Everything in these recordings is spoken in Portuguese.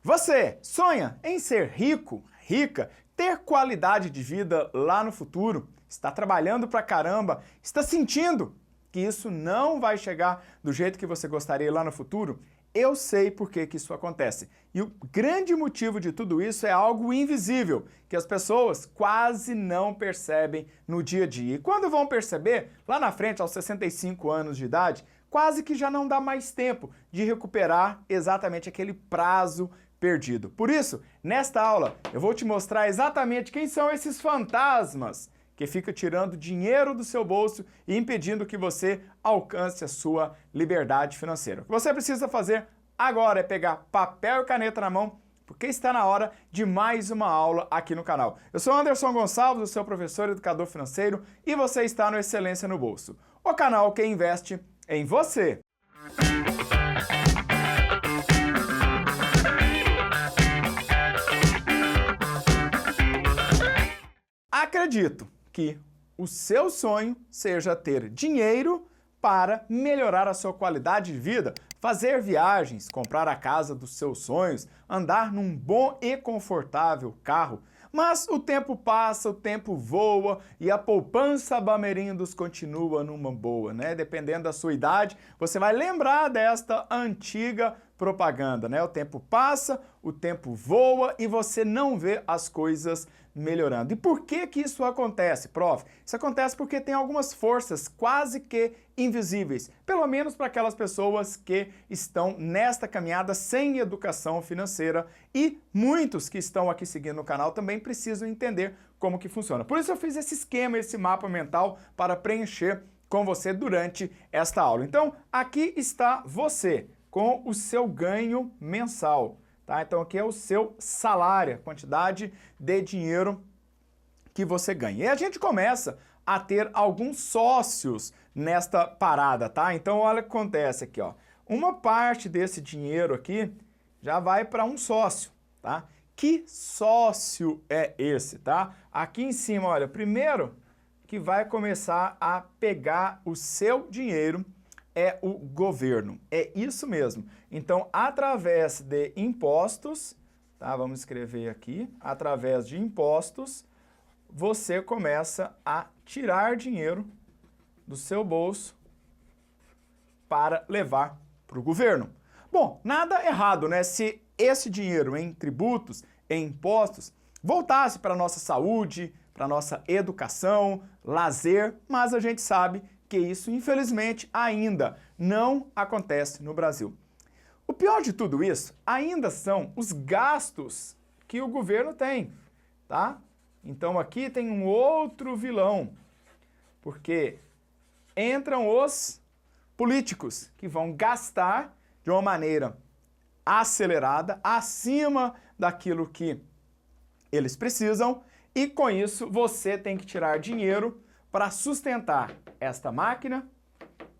Você sonha em ser rico, rica, ter qualidade de vida lá no futuro? Está trabalhando pra caramba? Está sentindo que isso não vai chegar do jeito que você gostaria lá no futuro? Eu sei por que isso acontece. E o grande motivo de tudo isso é algo invisível, que as pessoas quase não percebem no dia a dia. E quando vão perceber, lá na frente, aos 65 anos de idade, quase que já não dá mais tempo de recuperar exatamente aquele prazo perdido. Por isso, nesta aula, eu vou te mostrar exatamente quem são esses fantasmas que ficam tirando dinheiro do seu bolso e impedindo que você alcance a sua liberdade financeira. O que você precisa fazer agora é pegar papel e caneta na mão, porque está na hora de mais uma aula aqui no canal. Eu sou Anderson Gonçalves, o seu professor e educador financeiro, e você está no Excelência no Bolso, o canal que investe em você. Acredito que o seu sonho seja ter dinheiro para melhorar a sua qualidade de vida, fazer viagens, comprar a casa dos seus sonhos, andar num bom e confortável carro. Mas o tempo passa, o tempo voa e a poupança Bamerindos continua numa boa, né? Dependendo da sua idade, você vai lembrar desta antiga propaganda, né? O tempo passa, o tempo voa e você não vê as coisas melhorando. E por que isso acontece, prof? Isso acontece porque tem algumas forças quase que invisíveis, pelo menos para aquelas pessoas que estão nesta caminhada sem educação financeira, e muitos que estão aqui seguindo o canal também precisam entender como que funciona. Por isso eu fiz esse esquema, esse mapa mental para preencher com você durante esta aula. Então, aqui está você com o seu ganho mensal. Tá? Então aqui é o seu salário, a quantidade de dinheiro que você ganha. E a gente começa a ter alguns sócios nesta parada, tá? Então olha o que acontece aqui, ó. Uma parte desse dinheiro aqui já vai para um sócio, tá? Que sócio é esse, tá? Aqui em cima, olha, primeiro que vai começar a pegar o seu dinheiro é o governo. É isso mesmo. Então, através de impostos, tá? Vamos escrever aqui, através de impostos, você começa a tirar dinheiro do seu bolso para levar para o governo. Bom, nada errado, né? Se esse dinheiro em tributos, em impostos, voltasse para a nossa saúde, para a nossa educação, lazer, mas a gente sabe que isso, infelizmente, ainda não acontece no Brasil. O pior de tudo isso ainda são os gastos que o governo tem, tá? Então aqui tem um outro vilão, porque entram os políticos que vão gastar de uma maneira acelerada, acima daquilo que eles precisam, e com isso você tem que tirar dinheiro para sustentar esta máquina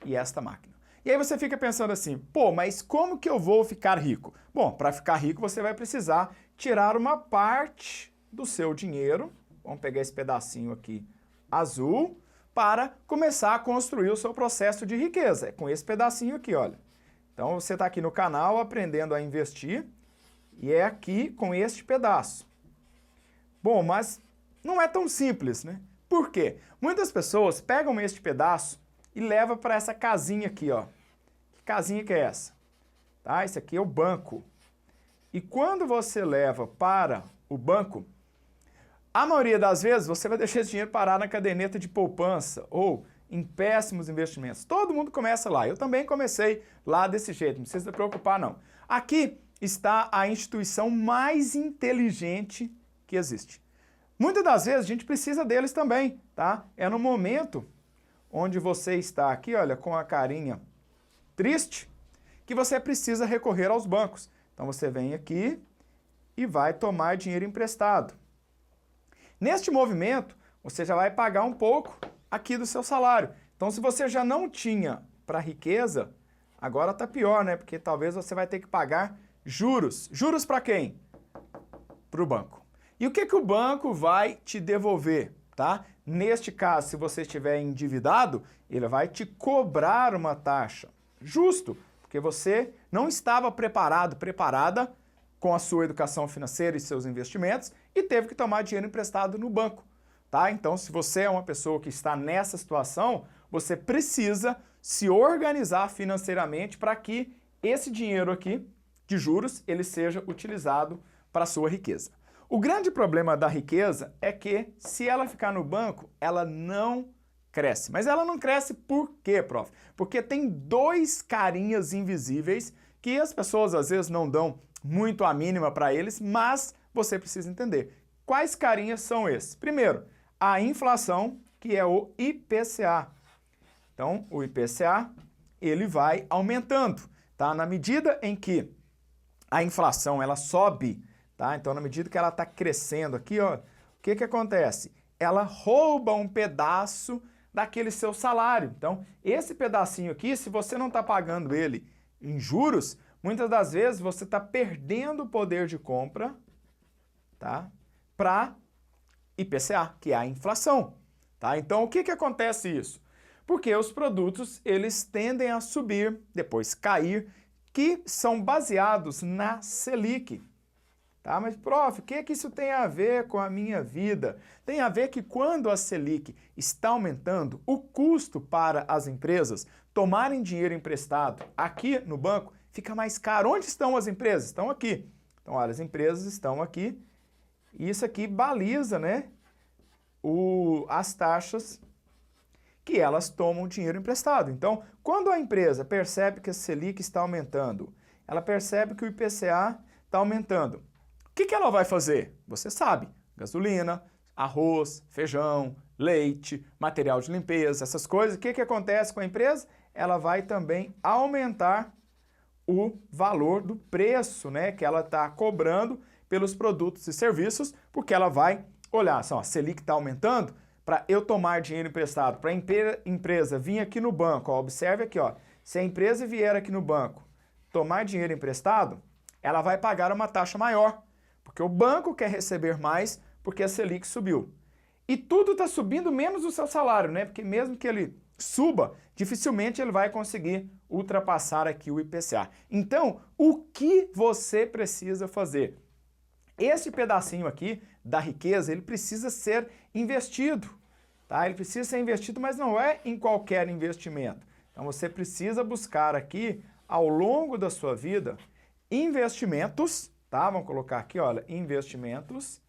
e esta máquina. E aí você fica pensando assim, pô, mas como que eu vou ficar rico? Bom, para ficar rico você vai precisar tirar uma parte do seu dinheiro, vamos pegar esse pedacinho aqui azul, para começar a construir o seu processo de riqueza. É com esse pedacinho aqui, olha. Então você está aqui no canal aprendendo a investir, e é aqui com este pedaço. Bom, mas não é tão simples, né? Por quê? Muitas pessoas pegam este pedaço e levam para essa casinha aqui, ó. Que casinha que é essa? Tá? Esse aqui é o banco. E quando você leva para o banco, a maioria das vezes você vai deixar esse dinheiro parar na caderneta de poupança ou em péssimos investimentos. Todo mundo começa lá. Eu também comecei lá desse jeito, não precisa se preocupar não. Aqui está a instituição mais inteligente que existe. Muitas das vezes a gente precisa deles também, tá? É no momento onde você está aqui, olha, com a carinha triste, que você precisa recorrer aos bancos. Então você vem aqui e vai tomar dinheiro emprestado. Neste movimento, você já vai pagar um pouco aqui do seu salário. Então se você já não tinha para riqueza, agora tá pior, né? Porque talvez você vai ter que pagar juros. Juros para quem? Para o banco. E o que o banco vai te devolver, tá? Neste caso, se você estiver endividado, ele vai te cobrar uma taxa. Justo, porque você não estava preparado, preparada com a sua educação financeira e seus investimentos e teve que tomar dinheiro emprestado no banco, tá? Então, se você é uma pessoa que está nessa situação, você precisa se organizar financeiramente para que esse dinheiro aqui de juros ele seja utilizado para a sua riqueza. O grande problema da riqueza é que se ela ficar no banco, ela não cresce. Mas ela não cresce por quê, prof? Porque tem dois carinhas invisíveis que as pessoas às vezes não dão muito a mínima para eles, mas você precisa entender. Quais carinhas são esses? Primeiro, a inflação, que é o IPCA. Então, o IPCA, ele vai aumentando, tá? Na medida em que a inflação, ela sobe, tá? Então, na medida que ela está crescendo aqui, ó, o que que acontece? Ela rouba um pedaço daquele seu salário. Então, esse pedacinho aqui, se você não está pagando ele em juros, muitas das vezes você está perdendo o poder de compra, tá? Para IPCA, que é a inflação, tá? Então, o que que acontece isso? Porque os produtos, eles tendem a subir, depois cair, que são baseados na Selic. Tá? Mas, prof, o que que isso tem a ver com a minha vida? Tem a ver que quando a Selic está aumentando, o custo para as empresas tomarem dinheiro emprestado aqui no banco fica mais caro. Onde estão as empresas? Estão aqui. Então, olha, as empresas estão aqui. E isso aqui baliza, né, as taxas que elas tomam dinheiro emprestado. Então, quando a empresa percebe que a Selic está aumentando, ela percebe que o IPCA está aumentando, o que que ela vai fazer? Você sabe, gasolina, arroz, feijão, leite, material de limpeza, essas coisas. O que que acontece com a empresa? Ela vai também aumentar o valor do preço, né, que ela está cobrando pelos produtos e serviços, porque ela vai olhar, assim, ó, a Selic está aumentando, para eu tomar dinheiro emprestado, para a empresa vir aqui no banco, ó, observe aqui, ó, se a empresa vier aqui no banco tomar dinheiro emprestado, ela vai pagar uma taxa maior, porque o banco quer receber mais porque a Selic subiu. E tudo está subindo menos o seu salário, né? Porque mesmo que ele suba, dificilmente ele vai conseguir ultrapassar aqui o IPCA. Então, o que você precisa fazer? Esse pedacinho aqui da riqueza, ele precisa ser investido, tá? Ele precisa ser investido, mas não é em qualquer investimento. Então você precisa buscar aqui, ao longo da sua vida, investimentos, tá? Vamos colocar aqui, olha, investimentos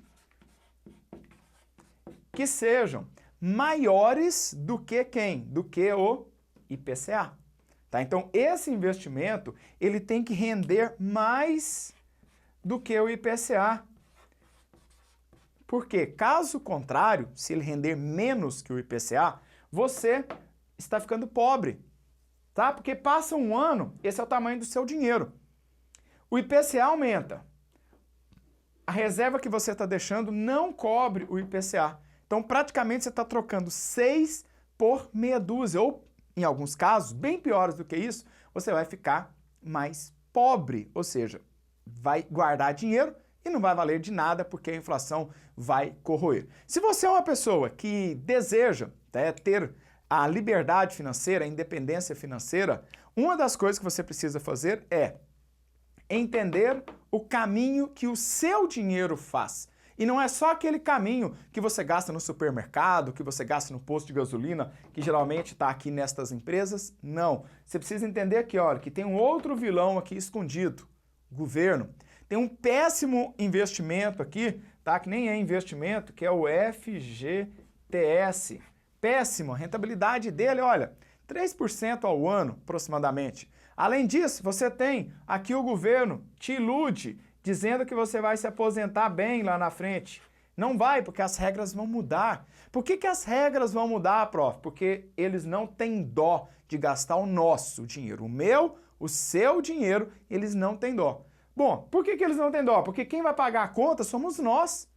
que sejam maiores do que quem? Do que o IPCA, tá? Então esse investimento, ele tem que render mais do que o IPCA. Porque, caso contrário, se ele render menos que o IPCA, você está ficando pobre, tá? Porque passa um ano, esse é o tamanho do seu dinheiro. O IPCA aumenta. A reserva que você está deixando não cobre o IPCA. Então, praticamente, você está trocando 6 por meia dúzia. Ou, em alguns casos, bem piores do que isso, você vai ficar mais pobre. Ou seja, vai guardar dinheiro e não vai valer de nada porque a inflação vai corroer. Se você é uma pessoa que deseja, né, ter a liberdade financeira, a independência financeira, uma das coisas que você precisa fazer é entender o caminho que o seu dinheiro faz. E não é só aquele caminho que você gasta no supermercado, que você gasta no posto de gasolina, que geralmente está aqui nestas empresas. Não. Você precisa entender aqui, olha, que tem um outro vilão aqui escondido, o governo. Tem um péssimo investimento aqui, tá? Que nem é investimento, que é o FGTS. Péssimo, a rentabilidade dele, olha, 3% ao ano, aproximadamente. Além disso, você tem aqui o governo te ilude, dizendo que você vai se aposentar bem lá na frente. Não vai, porque as regras vão mudar. Por que que as regras vão mudar, prof? Porque eles não têm dó de gastar o nosso dinheiro. O meu, o seu dinheiro, eles não têm dó. Bom, por que que eles não têm dó? Porque quem vai pagar a conta somos nós.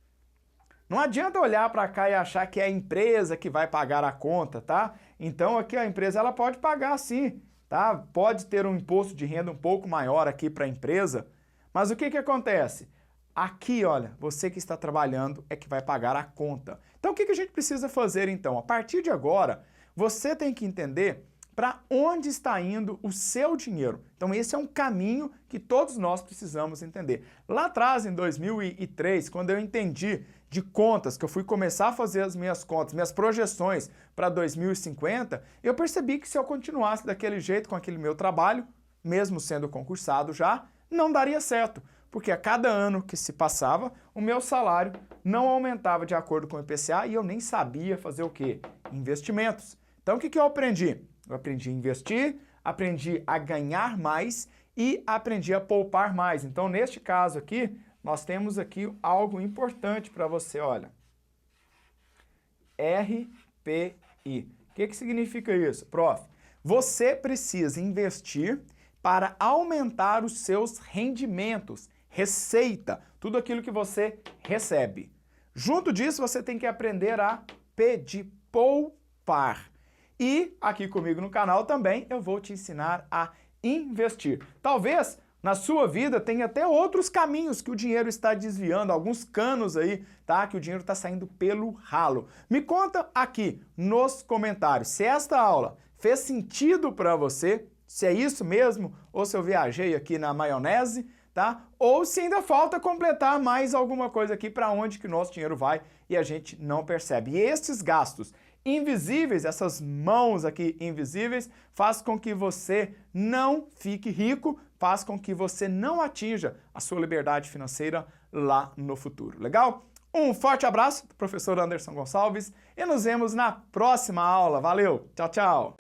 Não adianta olhar para cá e achar que é a empresa que vai pagar a conta, tá? Então aqui a empresa ela pode pagar sim, tá? Pode ter um imposto de renda um pouco maior aqui para a empresa, mas o que que acontece? Aqui, olha, você que está trabalhando é que vai pagar a conta. Então o que que a gente precisa fazer então? A partir de agora, você tem que entender para onde está indo o seu dinheiro. Então esse é um caminho que todos nós precisamos entender. Lá atrás, em 2003, quando eu entendi de contas, que eu fui começar a fazer as minhas contas, minhas projeções para 2050, eu percebi que se eu continuasse daquele jeito com aquele meu trabalho, mesmo sendo concursado já, não daria certo. Porque a cada ano que se passava, o meu salário não aumentava de acordo com o IPCA e eu nem sabia fazer o quê? Investimentos. Então o que eu aprendi? Eu aprendi a investir, aprendi a ganhar mais e aprendi a poupar mais. Então neste caso aqui, nós temos aqui algo importante para você, olha. RPI. O que significa isso, prof? Você precisa investir para aumentar os seus rendimentos, receita, tudo aquilo que você recebe. Junto disso, você tem que aprender a pedir, poupar. E aqui comigo no canal também eu vou te ensinar a investir. Talvez na sua vida tenha até outros caminhos que o dinheiro está desviando, alguns canos aí, tá? Que o dinheiro está saindo pelo ralo. Me conta aqui nos comentários se esta aula fez sentido para você, se é isso mesmo, ou se eu viajei aqui na maionese, tá? Ou se ainda falta completar mais alguma coisa aqui para onde que o nosso dinheiro vai e a gente não percebe. E esses gastos invisíveis, essas mãos aqui invisíveis, faz com que você não fique rico, faz com que você não atinja a sua liberdade financeira lá no futuro. Legal? Um forte abraço do professor Anderson Gonçalves e nos vemos na próxima aula. Valeu! Tchau, tchau!